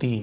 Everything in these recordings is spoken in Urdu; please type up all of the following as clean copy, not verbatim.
3।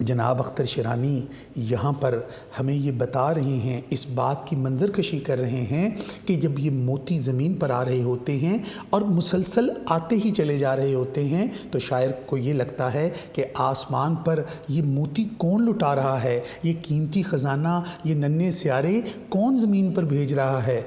جناب اختر شیرانی یہاں پر ہمیں یہ بتا رہے ہیں، اس بات کی منظر کشی کر رہے ہیں کہ جب یہ موتی زمین پر آ رہے ہوتے ہیں اور مسلسل آتے ہی چلے جا رہے ہوتے ہیں تو شاعر کو یہ لگتا ہے کہ آسمان پر یہ موتی کون لٹا رہا ہے، یہ قیمتی خزانہ، یہ ننھے سیارے کون زمین پر بھیج رہا ہے۔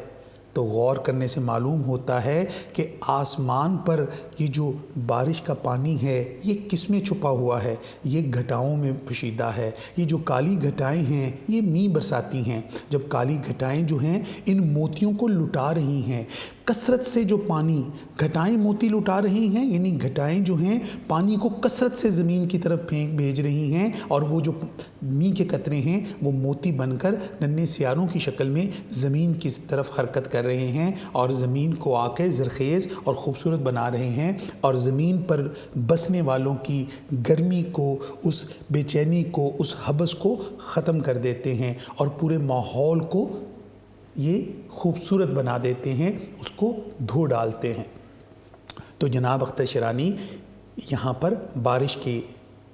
تو غور کرنے سے معلوم ہوتا ہے کہ آسمان پر یہ جو بارش کا پانی ہے یہ کس میں چھپا ہوا ہے، یہ گھٹاؤں میں پوشیدہ ہے۔ یہ جو کالی گھٹائیں ہیں یہ میںہ برساتی ہیں، جب کالی گھٹائیں جو ہیں ان موتیوں کو لٹا رہی ہیں۔ کثرت سے جو پانی گھٹائیں موتی لٹا رہی ہیں، یعنی گھٹائیں جو ہیں پانی کو کثرت سے زمین کی طرف بھیج رہی ہیں، اور وہ جو میںہ کے قطرے ہیں وہ موتی بن کر ننھے سیاروں کی شکل میں زمین کی طرف حرکت کر رہے ہیں اور زمین کو آ کے زرخیز اور خوبصورت بنا رہے ہیں، اور زمین پر بسنے والوں کی گرمی کو، اس بے چینی کو، اس حبس کو ختم کر دیتے ہیں اور پورے ماحول کو یہ خوبصورت بنا دیتے ہیں، اس کو دھو ڈالتے ہیں۔ تو جناب اختر شیرانی یہاں پر بارش کے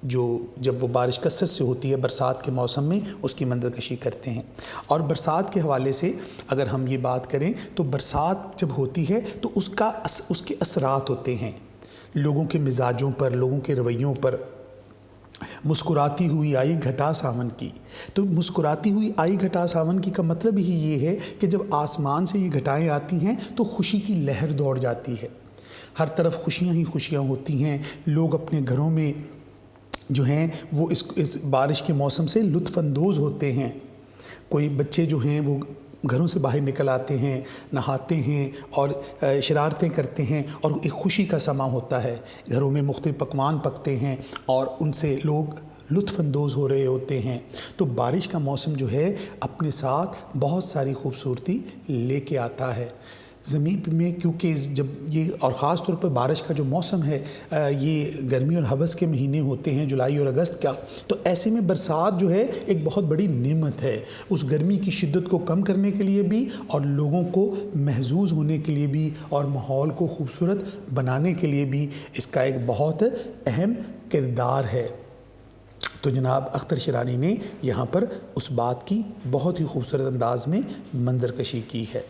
جب وہ بارش کثرت سے ہوتی ہے برسات کے موسم میں، اس کی منظر کشی کرتے ہیں۔ اور برسات کے حوالے سے اگر ہم یہ بات کریں تو برسات جب ہوتی ہے تو اس کے اثرات ہوتے ہیں لوگوں کے مزاجوں پر، لوگوں کے رویوں پر۔ مسکراتی ہوئی آئی گھٹا ساون کی، تو مسکراتی ہوئی آئی گھٹا ساون کی کا مطلب ہی یہ ہے کہ جب آسمان سے یہ گھٹائیں آتی ہیں تو خوشی کی لہر دوڑ جاتی ہے، ہر طرف خوشیاں ہی خوشیاں ہوتی ہیں، لوگ اپنے گھروں میں جو ہیں وہ اس بارش کے موسم سے لطف اندوز ہوتے ہیں۔ کوئی بچے جو ہیں وہ گھروں سے باہر نکل آتے ہیں، نہاتے ہیں اور شرارتیں کرتے ہیں، اور ایک خوشی کا سما ہوتا ہے، گھروں میں مختلف پکوان پکتے ہیں اور ان سے لوگ لطف اندوز ہو رہے ہوتے ہیں۔ تو بارش کا موسم جو ہے اپنے ساتھ بہت ساری خوبصورتی لے کے آتا ہے زمین میں، کیونکہ جب یہ اور خاص طور پر بارش کا جو موسم ہے یہ گرمی اور ہوس کے مہینے ہوتے ہیں، جولائی اور اگست کا، تو ایسے میں برسات جو ہے ایک بہت بڑی نعمت ہے، اس گرمی کی شدت کو کم کرنے کے لیے بھی اور لوگوں کو محظوظ ہونے کے لیے بھی اور ماحول کو خوبصورت بنانے کے لیے بھی اس کا ایک بہت اہم کردار ہے۔ تو جناب اختر شیرانی نے یہاں پر اس بات کی بہت ہی خوبصورت انداز میں منظر کشی کی ہے۔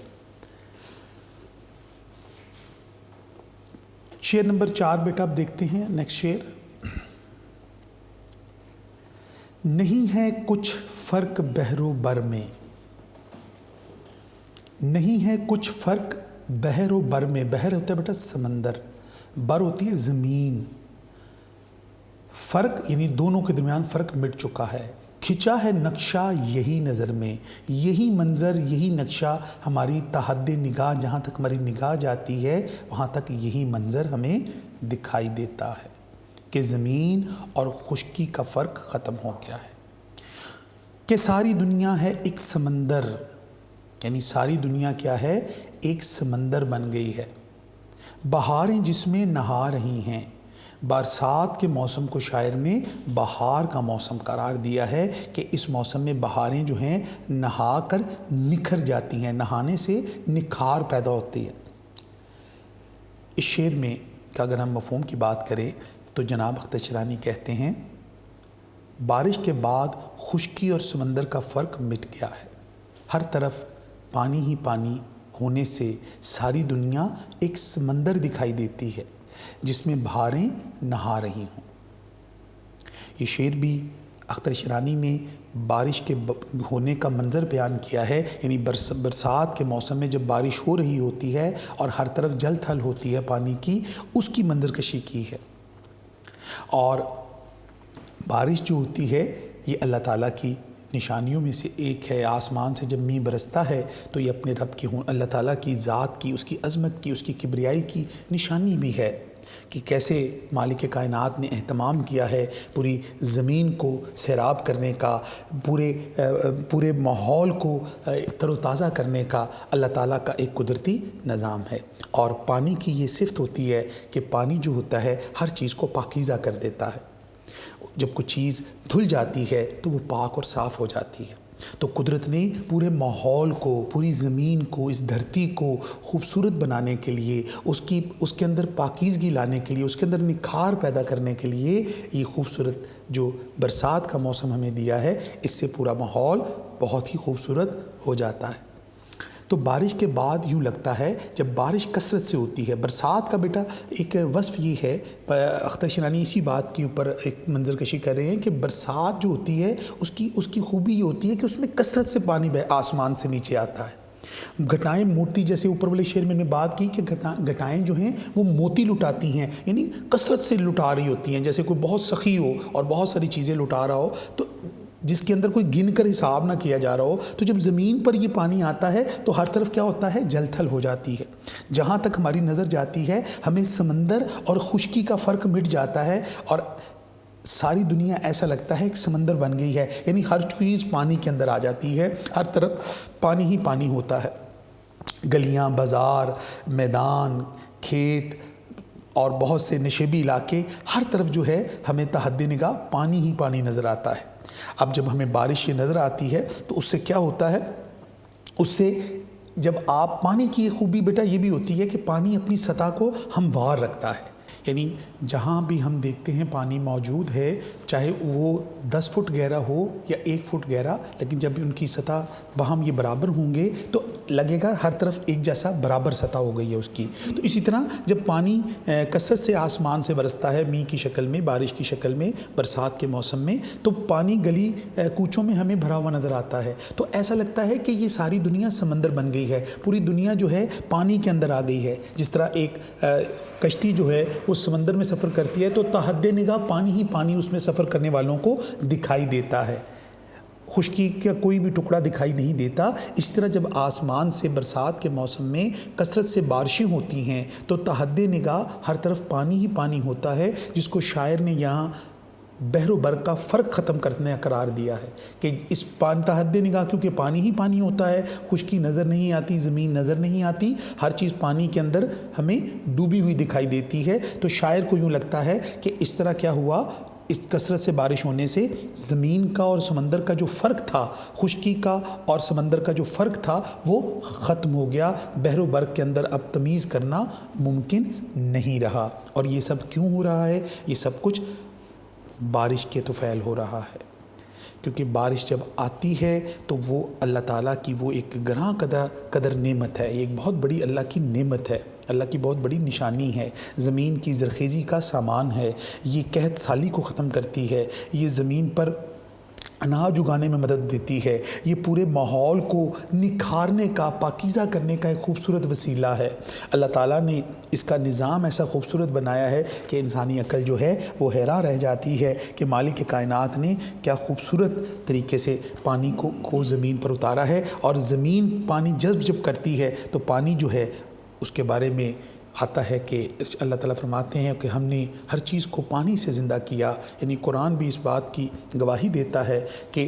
شعر نمبر 4 بیٹا آپ دیکھتے ہیں، نیکسٹ شعر۔ نہیں ہے کچھ فرق بحر و بر میں، نہیں ہے کچھ فرق بحر و بر میں، بحر ہوتا ہے بیٹا سمندر، بر ہوتی ہے زمین، فرق یعنی دونوں کے درمیان فرق مٹ چکا ہے، کھچا ہے نقشہ یہی نظر میں، یہی منظر یہی نقشہ ہماری تحد نگاہ، جہاں تک ہماری نگاہ جاتی ہے وہاں تک یہی منظر ہمیں دکھائی دیتا ہے کہ زمین اور خشکی کا فرق ختم ہو گیا ہے، کہ ساری دنیا ہے ایک سمندر، یعنی ساری دنیا کیا ہے، ایک سمندر بن گئی ہے، بہاریں جس میں نہا رہی ہیں۔ برسات کے موسم کو شاعر نے بہار کا موسم قرار دیا ہے کہ اس موسم میں بہاریں جو ہیں نہا کر نکھر جاتی ہیں، نہانے سے نکھار پیدا ہوتی ہے۔ اس شعر میں کہ اگر ہم مفہوم کی بات کریں تو جناب اختر شیرانی کہتے ہیں بارش کے بعد خشکی اور سمندر کا فرق مٹ گیا ہے، ہر طرف پانی ہی پانی ہونے سے ساری دنیا ایک سمندر دکھائی دیتی ہے جس میں بہاریں نہا رہی ہوں۔ یہ شعر بھی اختر شیرانی نے بارش کے ہونے کا منظر بیان کیا ہے، یعنی برسات کے موسم میں جب بارش ہو رہی ہوتی ہے اور ہر طرف جل تھل ہوتی ہے پانی کی، اس کی منظر کشی کی ہے۔ اور بارش جو ہوتی ہے یہ اللہ تعالیٰ کی نشانیوں میں سے ایک ہے، آسمان سے جب میںہ برستا ہے تو یہ اپنے رب کی اللہ تعالیٰ کی ذات کی، اس کی عظمت کی، اس کی کبریائی کی نشانی بھی ہے کہ کیسے مالک کائنات نے اہتمام کیا ہے پوری زمین کو سیراب کرنے کا، پورے ماحول کو تر و تازہ کرنے کا اللہ تعالیٰ کا ایک قدرتی نظام ہے۔ اور پانی کی یہ صفت ہوتی ہے کہ پانی جو ہوتا ہے ہر چیز کو پاکیزہ کر دیتا ہے، جب کوئی چیز دھل جاتی ہے تو وہ پاک اور صاف ہو جاتی ہے۔ تو قدرت نے پورے ماحول کو، پوری زمین کو، اس دھرتی کو خوبصورت بنانے کے لیے، اس کے اندر پاکیزگی لانے کے لیے، اس کے اندر نکھار پیدا کرنے کے لیے یہ خوبصورت جو برسات کا موسم ہمیں دیا ہے، اس سے پورا ماحول بہت ہی خوبصورت ہو جاتا ہے۔ تو بارش کے بعد یوں لگتا ہے جب بارش کثرت سے ہوتی ہے، برسات کا بیٹا ایک وصف یہ ہے، اختر شینانی اسی بات کے اوپر ایک منظر کشی کر رہے ہیں کہ برسات جو ہوتی ہے اس کی خوبی یہ ہوتی ہے کہ اس میں کثرت سے پانی آسمان سے نیچے آتا ہے۔ گھٹائیں موتی، جیسے اوپر والے شعر میں نے بات کی کہ گھٹائیں جو ہیں وہ موتی لٹاتی ہیں، یعنی کثرت سے لٹا رہی ہوتی ہیں، جیسے کوئی بہت سخی ہو اور بہت ساری چیزیں لٹا رہا ہو، تو جس کے اندر کوئی گن کر حساب نہ کیا جا رہا ہو، تو جب زمین پر یہ پانی آتا ہے تو ہر طرف کیا ہوتا ہے، جل تھل ہو جاتی ہے۔ جہاں تک ہماری نظر جاتی ہے ہمیں سمندر اور خشکی کا فرق مٹ جاتا ہے، اور ساری دنیا ایسا لگتا ہے کہ سمندر بن گئی ہے، یعنی ہر چیز پانی کے اندر آ جاتی ہے، ہر طرف پانی ہی پانی ہوتا ہے۔ گلیاں، بازار، میدان، کھیت اور بہت سے نشیبی علاقے، ہر طرف جو ہے ہمیں تحد نگاہ پانی ہی پانی نظر آتا ہے۔ اب جب ہمیں بارش یہ نظر آتی ہے تو اس سے کیا ہوتا ہے، اس سے جب آپ پانی کی خوبی بیٹا یہ بھی ہوتی ہے کہ پانی اپنی سطح کو ہموار رکھتا ہے، یعنی جہاں بھی ہم دیکھتے ہیں پانی موجود ہے، چاہے وہ 10 فٹ گہرا ہو یا 1 فٹ گہرا، لیکن جب ان کی سطح باہم یہ برابر ہوں گے تو لگے گا ہر طرف ایک جیسا برابر سطح ہو گئی ہے اس کی۔ تو اسی طرح جب پانی کثرت سے آسمان سے برستا ہے میگھ کی شکل میں، بارش کی شکل میں، برسات کے موسم میں، تو پانی گلی کوچوں میں ہمیں بھرا ہوا نظر آتا ہے، تو ایسا لگتا ہے کہ یہ ساری دنیا سمندر بن گئی ہے، پوری دنیا جو ہے پانی کے اندر آ گئی ہے۔ جس طرح ایک کشتی جو ہے وہ سمندر میں سفر کرتی ہے تو تحد نگاہ پانی ہی پانی اس میں سفر کرنے والوں کو دکھائی دیتا ہے، خشکی کا کوئی بھی ٹکڑا دکھائی نہیں دیتا۔ اس طرح جب آسمان سے برسات کے موسم میں کثرت سے بارشیں ہوتی ہیں تو تحد نگاہ ہر طرف پانی ہی پانی ہوتا ہے، جس کو شاعر نے یہاں بحر و بر کا فرق ختم کرنے قرار دیا ہے کہ اس تحد نگاہ کیونکہ پانی ہی پانی ہوتا ہے، خشکی نظر نہیں آتی، زمین نظر نہیں آتی، ہر چیز پانی کے اندر ہمیں ڈوبی ہوئی دکھائی دیتی ہے، تو شاعر کو یوں لگتا ہے کہ اس طرح کیا ہوا، اس کثرت سے بارش ہونے سے زمین کا اور سمندر کا جو فرق تھا، خشکی کا اور سمندر کا جو فرق تھا وہ ختم ہو گیا، بحر و بر کے اندر اب تمیز کرنا ممکن نہیں رہا۔ اور یہ سب کیوں ہو رہا ہے؟ یہ سب کچھ بارش کے طفیل ہو رہا ہے، کیونکہ بارش جب آتی ہے تو وہ اللہ تعالیٰ کی وہ ایک گراں قدر نعمت ہے، یہ ایک بہت بڑی اللہ کی نعمت ہے، اللہ کی بہت بڑی نشانی ہے، زمین کی زرخیزی کا سامان ہے، یہ قحط سالی کو ختم کرتی ہے، یہ زمین پر اناج اگانے میں مدد دیتی ہے، یہ پورے ماحول کو نکھارنے کا، پاکیزہ کرنے کا ایک خوبصورت وسیلہ ہے۔ اللہ تعالیٰ نے اس کا نظام ایسا خوبصورت بنایا ہے کہ انسانی عقل جو ہے وہ حیران رہ جاتی ہے کہ مالک کائنات نے کیا خوبصورت طریقے سے پانی کو زمین پر اتارا ہے، اور زمین پانی جب کرتی ہے تو پانی جو ہے اس کے بارے میں آتا ہے کہ اللہ تعالیٰ فرماتے ہیں کہ ہم نے ہر چیز کو پانی سے زندہ کیا، یعنی قرآن بھی اس بات کی گواہی دیتا ہے کہ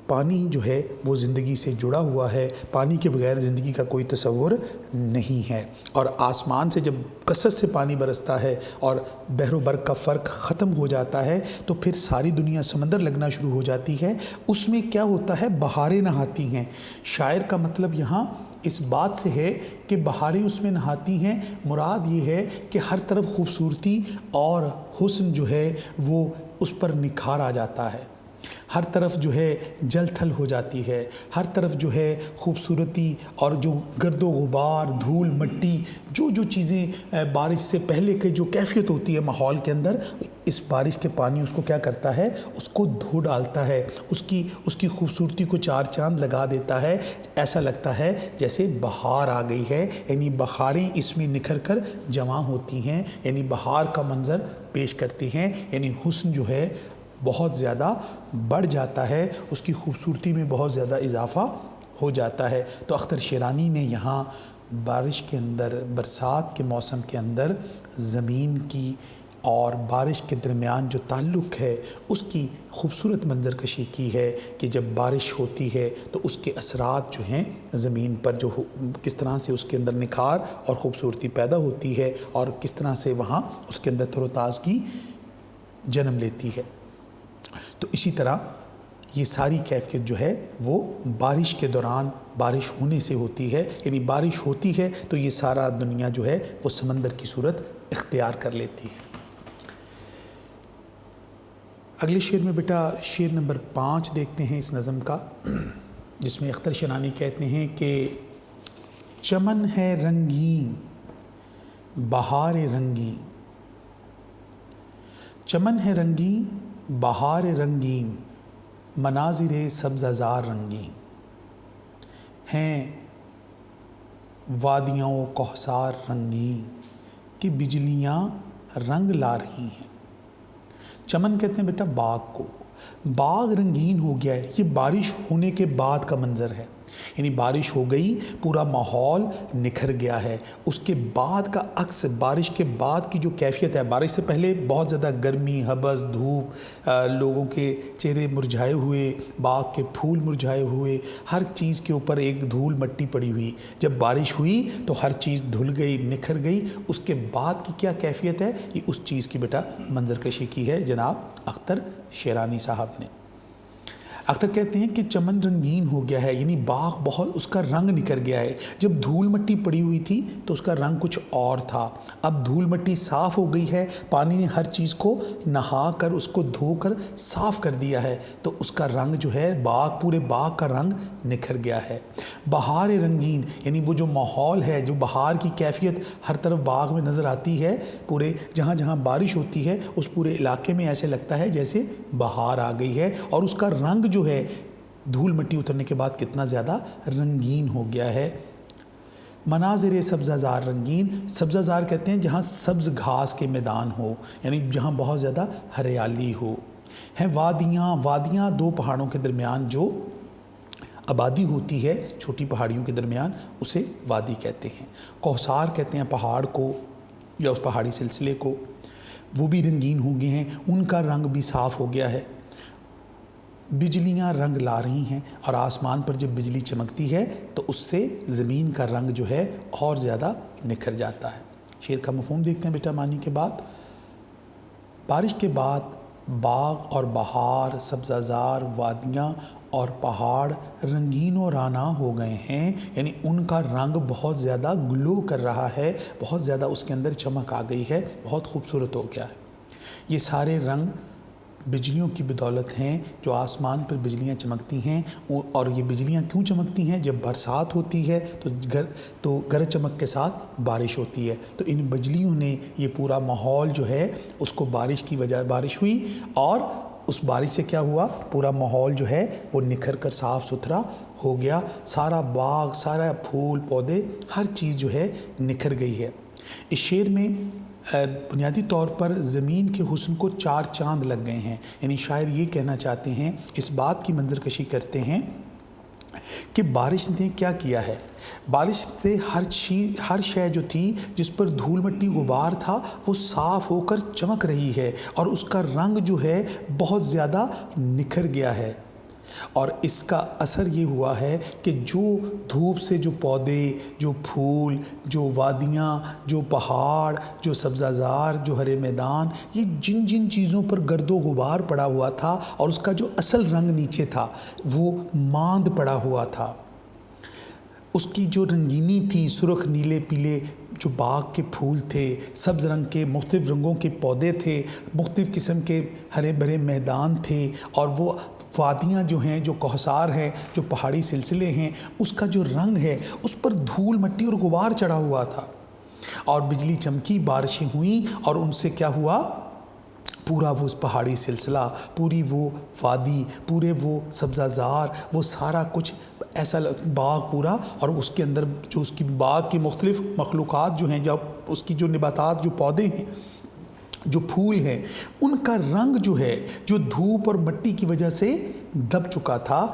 پانی جو ہے وہ زندگی سے جڑا ہوا ہے، پانی کے بغیر زندگی کا کوئی تصور نہیں ہے۔ اور آسمان سے جب کثرت سے پانی برستا ہے اور بحر و بر کا فرق ختم ہو جاتا ہے تو پھر ساری دنیا سمندر لگنا شروع ہو جاتی ہے، اس میں کیا ہوتا ہے، بہاریں نہاتی ہیں۔ شاعر کا مطلب یہاں اس بات سے ہے کہ بہاریں اس میں نہاتی ہیں، مراد یہ ہے کہ ہر طرف خوبصورتی اور حسن جو ہے وہ اس پر نکھار آ جاتا ہے، ہر طرف جو ہے جل تھل ہو جاتی ہے، ہر طرف جو ہے خوبصورتی اور جو گرد و غبار، دھول مٹی، جو چیزیں بارش سے پہلے کے جو کیفیت ہوتی ہے ماحول کے اندر، اس بارش کے پانی اس کو کیا کرتا ہے، اس کو دھو ڈالتا ہے، اس کی خوبصورتی کو چار چاند لگا دیتا ہے، ایسا لگتا ہے جیسے بہار آ گئی ہے، یعنی بخاریں اس میں نکھر کر جمع ہوتی ہیں، یعنی بہار کا منظر پیش کرتی ہیں، یعنی حسن جو ہے بہت زیادہ بڑھ جاتا ہے، اس کی خوبصورتی میں بہت زیادہ اضافہ ہو جاتا ہے۔ تو اختر شیرانی نے یہاں بارش کے اندر، برسات کے موسم کے اندر زمین کی اور بارش کے درمیان جو تعلق ہے اس کی خوبصورت منظر کشی کی ہے کہ جب بارش ہوتی ہے تو اس کے اثرات جو ہیں زمین پر جو کس طرح سے اس کے اندر نکھار اور خوبصورتی پیدا ہوتی ہے اور کس طرح سے وہاں اس کے اندر تر و تازگی جنم لیتی ہے۔ تو اسی طرح یہ ساری کیفیت جو ہے وہ بارش کے دوران بارش ہونے سے ہوتی ہے، یعنی بارش ہوتی ہے تو یہ سارا دنیا جو ہے وہ سمندر کی صورت اختیار کر لیتی ہے۔ اگلے شعر میں بیٹا شعر نمبر 5 دیکھتے ہیں اس نظم کا، جس میں اختر شنانی کہتے ہیں کہ چمن ہے رنگین بہار رنگین، چمن ہے رنگین بہار رنگین، مناظر سبززار رنگین، ہیں وادیاں و کوثار رنگین کہ بجلیاں رنگ لا رہی ہیں۔ چمن کہتے ہیں بیٹا باغ کو، باغ رنگین ہو گیا ہے، یہ بارش ہونے کے بعد کا منظر ہے، یعنی بارش ہو گئی، پورا ماحول نکھر گیا ہے، اس کے بعد کا عکس، بارش کے بعد کی جو کیفیت ہے، بارش سے پہلے بہت زیادہ گرمی، ہبس، دھوپ، لوگوں کے چہرے مرجھائے ہوئے، باغ کے پھول مرجھائے ہوئے، ہر چیز کے اوپر ایک دھول مٹی پڑی ہوئی، جب بارش ہوئی تو ہر چیز دھل گئی، نکھر گئی، اس کے بعد کی کیا کیفیت ہے، یہ اس چیز کی بیٹا منظر کشی کی ہے جناب اختر شیرانی صاحب نے۔ اختر کہتے ہیں کہ چمن رنگین ہو گیا ہے، یعنی باغ بہت اس کا رنگ نکھر گیا ہے، جب دھول مٹی پڑی ہوئی تھی تو اس کا رنگ کچھ اور تھا، اب دھول مٹی صاف ہو گئی ہے، پانی نے ہر چیز کو نہا کر اس کو دھو کر صاف کر دیا ہے، تو اس کا رنگ جو ہے پورے باغ کا رنگ نکھر گیا ہے۔ بہار رنگین، یعنی وہ جو ماحول ہے، جو بہار کی کیفیت ہر طرف باغ میں نظر آتی ہے، پورے جہاں جہاں بارش ہوتی ہے اس پورے علاقے میں ایسے لگتا ہے جیسے بہار آ گئی ہے، اور اس کا رنگ جو ہے دھول مٹی اترنے کے بعد کتنا زیادہ رنگین ہو گیا ہے۔ مناظر سبززار رنگین، سبززار کہتے ہیں جہاں سبز گھاس کے میدان ہو، یعنی جہاں بہت زیادہ ہریالی ہو، ہیں وادیاں، وادیاں دو پہاڑوں کے درمیان جو آبادی ہوتی ہے چھوٹی پہاڑیوں کے درمیان، اسے وادی کہتے ہیں۔ کوثار کہتے ہیں پہاڑ کو یا اس پہاڑی سلسلے کو، وہ بھی رنگین ہو گئے ہیں، ان کا رنگ بھی صاف ہو گیا ہے۔ بجلیاں رنگ لا رہی ہیں، اور آسمان پر جب بجلی چمکتی ہے تو اس سے زمین کا رنگ جو ہے اور زیادہ نکھر جاتا ہے۔ شعر کا مفہوم دیکھتے ہیں بیٹا معنی کے بعد۔ بارش کے بعد باغ اور بہار، سبززار، وادیاں اور پہاڑ رنگین و رانا ہو گئے ہیں، یعنی ان کا رنگ بہت زیادہ گلو کر رہا ہے، بہت زیادہ اس کے اندر چمک آ گئی ہے، بہت خوبصورت ہو گیا ہے۔ یہ سارے رنگ بجلیوں کی بدولت ہیں، جو آسمان پر بجلیاں چمکتی ہیں، اور یہ بجلیاں کیوں چمکتی ہیں؟ جب برسات ہوتی ہے تو گرج چمک کے ساتھ بارش ہوتی ہے، تو ان بجلیوں نے یہ پورا ماحول جو ہے اس کو بارش کی وجہ بارش ہوئی، اور اس بارش سے کیا ہوا، پورا ماحول جو ہے وہ نکھر کر صاف ستھرا ہو گیا، سارا باغ، سارا پھول پودے، ہر چیز جو ہے نکھر گئی ہے۔ اس شعر میں بنیادی طور پر زمین کے حسن کو 4 چاند لگ گئے ہیں، یعنی شاعر یہ کہنا چاہتے ہیں، اس بات کی منظر کشی کرتے ہیں کہ بارش نے کیا کیا ہے، بارش سے ہر شے جو تھی جس پر دھول مٹی غبار تھا وہ صاف ہو کر چمک رہی ہے، اور اس کا رنگ جو ہے بہت زیادہ نکھر گیا ہے، اور اس کا اثر یہ ہوا ہے کہ جو دھوپ سے جو پودے، جو پھول، جو وادیاں، جو پہاڑ، جو سبززار، جو ہرے میدان، یہ جن جن چیزوں پر گرد و غبار پڑا ہوا تھا اور اس کا جو اصل رنگ نیچے تھا وہ ماند پڑا ہوا تھا، اس کی جو رنگینی تھی، سرخ، نیلے، پیلے جو باغ کے پھول تھے، سبز رنگ کے مختلف رنگوں کے پودے تھے، مختلف قسم کے ہرے بھرے میدان تھے، اور وہ وادیاں جو ہیں، جو کوثار ہیں، جو پہاڑی سلسلے ہیں، اس کا جو رنگ ہے اس پر دھول مٹی اور غبار چڑھا ہوا تھا، اور بجلی چمکی، بارشیں ہوئیں، اور ان سے کیا ہوا، پورا وہ پہاڑی سلسلہ، پوری وہ وادی، پورے وہ سبززار، وہ سارا کچھ ایسا باغ پورا، اور اس کے اندر جو اس کی باغ کی مختلف مخلوقات جو ہیں، جب اس کی جو نباتات، جو پودے ہیں، جو پھول ہیں، ان کا رنگ جو ہے، جو دھوپ اور مٹی کی وجہ سے دب چکا تھا،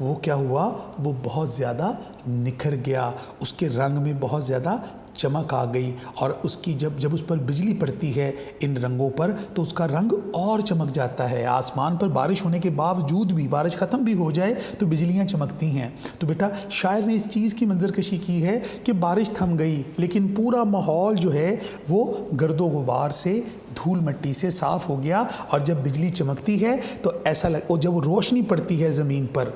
وہ کیا ہوا، وہ بہت زیادہ نکھر گیا، اس کے رنگ میں بہت زیادہ چمک آ گئی، اور اس کی جب اس پر بجلی پڑتی ہے ان رنگوں پر تو اس کا رنگ اور چمک جاتا ہے۔ آسمان پر بارش ہونے کے باوجود بھی، بارش ختم بھی ہو جائے تو بجلیاں چمکتی ہیں۔ تو بیٹا شاعر نے اس چیز کی منظر کشی کی ہے کہ بارش تھم گئی لیکن پورا ماحول جو ہے وہ گرد و غبار سے دھول مٹی سے صاف ہو گیا، اور جب بجلی چمکتی ہے تو ایسا اور جب روشنی پڑتی ہے زمین پر،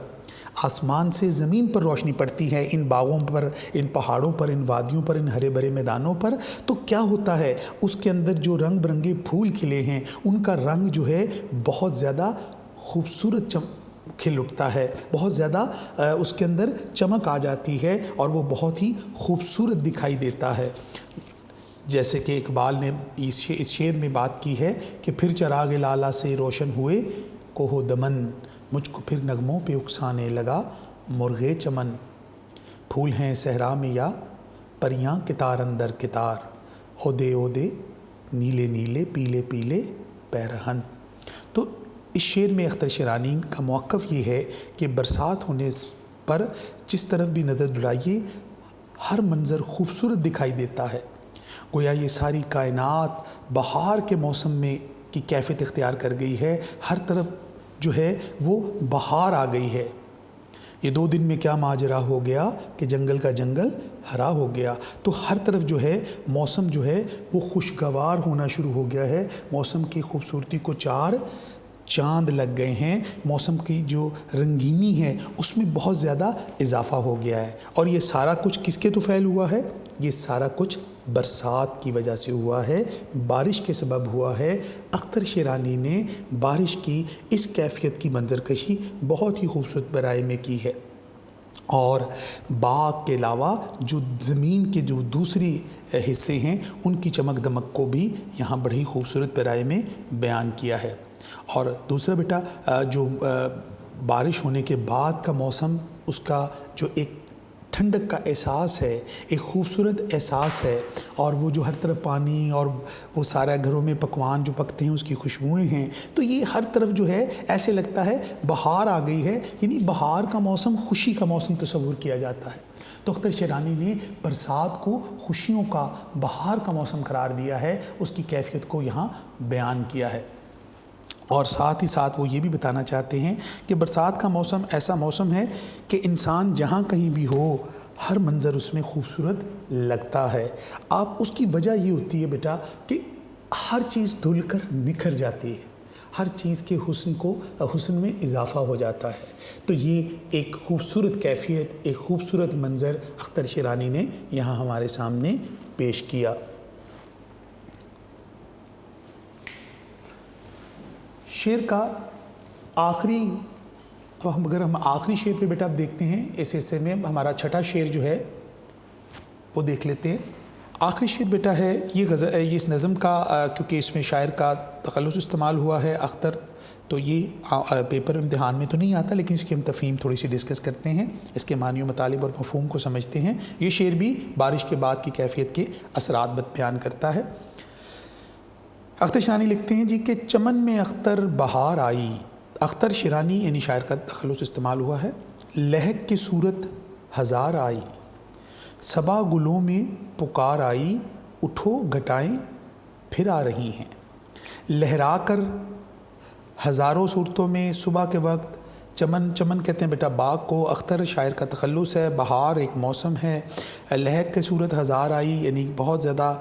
آسمان سے زمین پر روشنی پڑتی ہے، ان باغوں پر، ان پہاڑوں پر، ان وادیوں پر، ان ہرے بھرے میدانوں پر، تو کیا ہوتا ہے، اس کے اندر جو رنگ برنگے پھول کھلے ہیں ان کا رنگ جو ہے بہت زیادہ خوبصورت کھل اٹھتا ہے، بہت زیادہ اس کے اندر چمک آ جاتی ہے، اور وہ بہت ہی خوبصورت دکھائی دیتا ہے۔ جیسے کہ اقبال نے اس شعر میں بات کی ہے کہ پھر چراغ لالا سے روشن ہوئے کوہ دمن، مجھ کو پھر نغموں پہ اکسانے لگا مرغے چمن، پھول ہیں صحرا میں یا پریاں کتار اندر کتار، عہدے عہدے نیلے نیلے پیلے پیلے پیرہن۔ تو اس شعر میں اختر شیرانی کا موقف یہ ہے کہ برسات ہونے پر جس طرف بھی نظر دوڑائیے ہر منظر خوبصورت دکھائی دیتا ہے، گویا یہ ساری کائنات بہار کے موسم میں کی کیفیت اختیار کر گئی ہے، ہر طرف جو ہے وہ بہار آ گئی ہے۔ یہ 2 دن میں کیا ماجرا ہو گیا کہ جنگل کا جنگل ہرا ہو گیا، تو ہر طرف جو ہے موسم جو ہے وہ خوشگوار ہونا شروع ہو گیا ہے، موسم کی خوبصورتی کو 4 چاند لگ گئے ہیں، موسم کی جو رنگینی ہے اس میں بہت زیادہ اضافہ ہو گیا ہے، اور یہ سارا کچھ کس کے طفیل ہوا ہے؟ یہ سارا کچھ برسات کی وجہ سے ہوا ہے، بارش کے سبب ہوا ہے۔ اختر شیرانی نے بارش کی اس کیفیت کی منظر کشی بہت ہی خوبصورت برائے میں کی ہے، اور باغ کے علاوہ جو زمین کے جو دوسری حصے ہیں ان کی چمک دمک کو بھی یہاں بڑی خوبصورت پیرائے میں بیان کیا ہے۔ اور دوسرا بیٹا جو بارش ہونے کے بعد کا موسم، اس کا جو ایک ٹھنڈک کا احساس ہے، ایک خوبصورت احساس ہے، اور وہ جو ہر طرف پانی اور وہ سارا گھروں میں پکوان جو پکتے ہیں اس کی خوشبوئیں ہیں، تو یہ ہر طرف جو ہے ایسے لگتا ہے بہار آ گئی ہے، یعنی بہار کا موسم خوشی کا موسم تصور کیا جاتا ہے۔ تو اختر شیرانی نے برسات کو خوشیوں کا، بہار کا موسم قرار دیا ہے، اس کی کیفیت کو یہاں بیان کیا ہے، اور ساتھ ہی ساتھ وہ یہ بھی بتانا چاہتے ہیں کہ برسات کا موسم ایسا موسم ہے کہ انسان جہاں کہیں بھی ہو ہر منظر اس میں خوبصورت لگتا ہے۔ آپ اس کی وجہ یہ ہوتی ہے بیٹا کہ ہر چیز دھل کر نکھر جاتی ہے، ہر چیز کے حسن میں اضافہ ہو جاتا ہے، تو یہ ایک خوبصورت کیفیت، ایک خوبصورت منظر اختر شیرانی نے یہاں ہمارے سامنے پیش کیا۔ شعر کا آخری، اگر ہم آخری شعر پہ بیٹا اب دیکھتے ہیں اس حصے میں، ہمارا چھٹا شعر جو ہے وہ دیکھ لیتے ہیں۔ آخری شعر بیٹا ہے یہ اس نظم کا، کیونکہ اس میں شاعر کا تخلص استعمال ہوا ہے اختر، تو یہ پیپر امتحان میں تو نہیں آتا، لیکن اس کی ہم تفہیم تھوڑی سی ڈسکس کرتے ہیں، اس کے معنی و مطالب اور مفہوم کو سمجھتے ہیں۔ یہ شعر بھی بارش کے بعد کی کیفیت کے اثرات بیان کرتا ہے۔ اختر شیرانی لکھتے ہیں جی کہ چمن میں اختر بہار آئی، اختر شیرانی یعنی شاعر کا تخلص استعمال ہوا ہے، لہک کی صورت ہزار آئی، صبا گلوں میں پکار آئی، اٹھو گھٹائیں پھر آ رہی ہیں، لہرا کر ہزاروں صورتوں میں صبح کے وقت چمن کہتے ہیں بیٹا باغ کو، اختر شاعر کا تخلص ہے، بہار ایک موسم ہے، لہک کی صورت ہزار آئی یعنی بہت زیادہ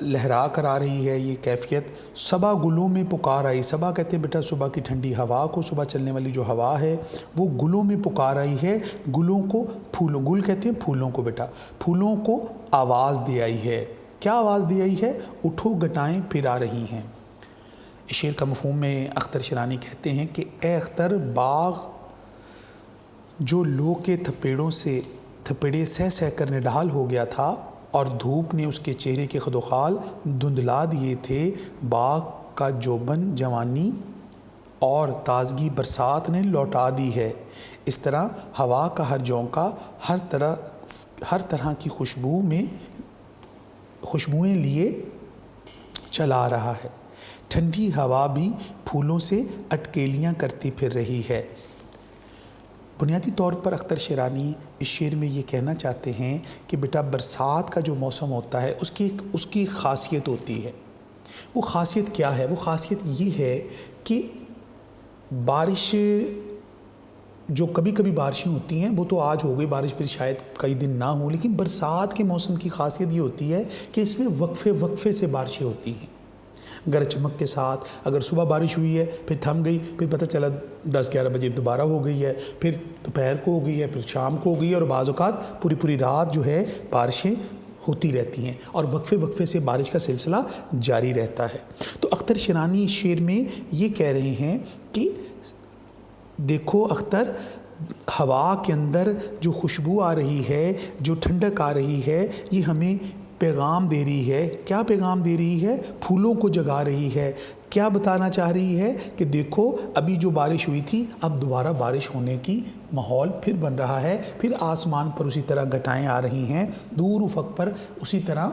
لہرا کر آ رہی ہے یہ کیفیت، صبا گلوں میں پکار آئی، صبا کہتے ہیں بیٹا صبح کی ٹھنڈی ہوا کو، صبح چلنے والی جو ہوا ہے وہ گلوں میں پکار آئی ہے، گلوں کو گل کہتے ہیں پھولوں کو بیٹا، پھولوں کو آواز دے آئی ہے، کیا آواز دے آئی ہے؟ اٹھو گھٹائیں پھر آ رہی ہیں۔ اس شعر کا مفہوم میں اختر شیرانی کہتے ہیں کہ اے اختر باغ جو لو کے تھپیڑے سہ کر نڈھال ہو گیا تھا، اور دھوپ نے اس کے چہرے کے خد و خال دھندلا دیے تھے، باغ کا جوبن جوانی اور تازگی برسات نے لوٹا دی ہے، اس طرح ہوا کا ہر جھونکا ہر طرح کی خوشبوئیں لیے چلا رہا ہے، ٹھنڈی ہوا بھی پھولوں سے اٹکیلیاں کرتی پھر رہی ہے۔ بنیادی طور پر اختر شیرانی اس شعر میں یہ کہنا چاہتے ہیں کہ بیٹا برسات کا جو موسم ہوتا ہے اس کی ایک خاصیت ہوتی ہے۔ وہ خاصیت کیا ہے؟ وہ خاصیت یہ ہے کہ بارش جو کبھی کبھی بارشیں ہوتی ہیں وہ تو آج ہو گئی بارش، پھر شاید کئی دن نہ ہوں، لیکن برسات کے موسم کی خاصیت یہ ہوتی ہے کہ اس میں وقفے سے بارشیں ہوتی ہیں، گرج چمک کے ساتھ. اگر صبح بارش ہوئی ہے پھر تھم گئی، پھر پتہ چلا 10-11 بجے دوبارہ ہو گئی ہے، پھر دوپہر کو ہو گئی ہے، پھر شام کو ہو گئی ہے، اور بعض اوقات پوری رات جو ہے بارشیں ہوتی رہتی ہیں اور وقفے سے بارش کا سلسلہ جاری رہتا ہے. تو اختر شیرانی اس شعر میں یہ کہہ رہے ہیں کہ دیکھو اختر، ہوا کے اندر جو خوشبو آ رہی ہے، جو ٹھنڈک آ رہی ہے، یہ ہمیں پیغام دے رہی ہے. کیا پیغام دے رہی ہے؟ پھولوں کو جگا رہی ہے. کیا بتانا چاہ رہی ہے کہ دیکھو ابھی جو بارش ہوئی تھی اب دوبارہ بارش ہونے کی ماحول پھر بن رہا ہے، پھر آسمان پر اسی طرح گھٹائیں آ رہی ہیں، دور افق پر اسی طرح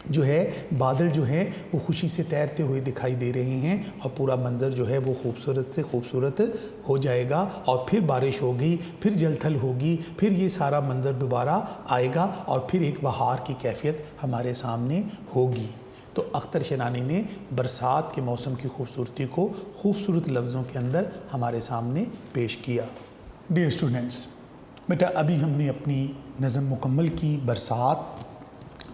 جو ہے بادل جو ہیں وہ خوشی سے تیرتے ہوئے دکھائی دے رہے ہیں، اور پورا منظر جو ہے وہ خوبصورت سے خوبصورت ہو جائے گا، اور پھر بارش ہوگی، پھر جل تھل ہوگی، پھر یہ سارا منظر دوبارہ آئے گا، اور پھر ایک بہار کی کیفیت ہمارے سامنے ہوگی. تو اختر شیرانی نے برسات کے موسم کی خوبصورتی کو خوبصورت لفظوں کے اندر ہمارے سامنے پیش کیا. ڈیئر اسٹوڈنٹس، بیٹا ابھی ہم نے اپنی نظم مکمل کی برسات.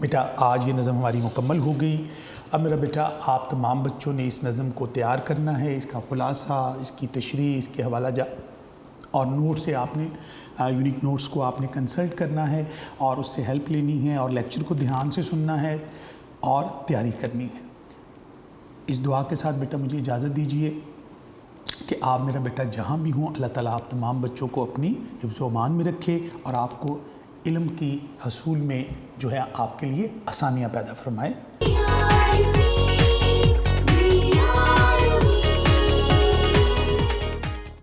بیٹا آج یہ نظم ہماری مکمل ہو گئی. اب میرا بیٹا آپ تمام بچوں نے اس نظم کو تیار کرنا ہے، اس کا خلاصہ، اس کی تشریح، اس کے حوالہ جات اور نوٹ سے آپ نے یونیک نوٹس کو آپ نے کنسلٹ کرنا ہے اور اس سے ہیلپ لینی ہے، اور لیکچر کو دھیان سے سننا ہے اور تیاری کرنی ہے. اس دعا کے ساتھ بیٹا مجھے اجازت دیجیے کہ آپ میرا بیٹا جہاں بھی ہوں، اللہ تعالیٰ آپ تمام بچوں کو اپنی حفظ و امان میں رکھے اور آپ کو علم کی حصول میں جو ہے آپ کے لیے آسانیاں پیدا فرمائے.